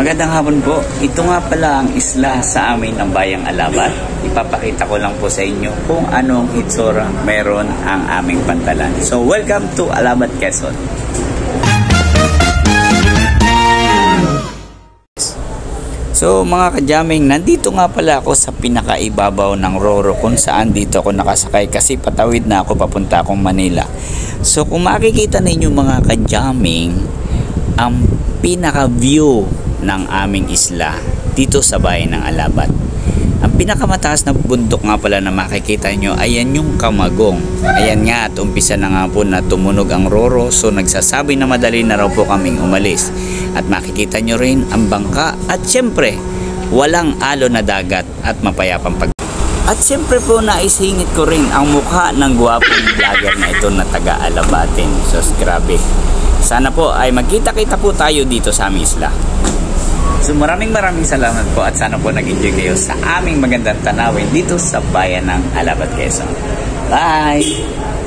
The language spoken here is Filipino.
Magandang hapon po. Ito nga pala ang isla sa amin ng Bayang Alabat. Ipapakita ko lang po sa inyo kung anong itsura meron ang aming pantalan. So welcome to Alabat, Quezon. So mga kajaming, nandito nga pala ako sa pinakaibabaw ng Roro kung saan dito ako nakasakay kasi patawid na ako papunta akong Manila. So kung makikita ninyo mga kajaming, ang pinaka-view ng aming isla dito sa bayan ng Alabat. Ang pinakamataas na bundok nga pala na makikita nyo, ayan yung Camagong. Ayan nga at umpisa na nga po na tumunog ang Roro. So nagsasabi na madali na raw po kaming umalis. At makikita nyo rin ang bangka at syempre walang alo na dagat at mapayapang pag... At syempre po naisingit ko rin ang mukha ng gwapong vlogger na ito na taga-Alabatin. So grabe. Sana po ay magkita-kita po tayo dito sa aming isla. So maraming salamat po at sana po nag-enjoy kayo sa aming magandang tanawin dito sa bayan ng Alabat, Quezon. Bye!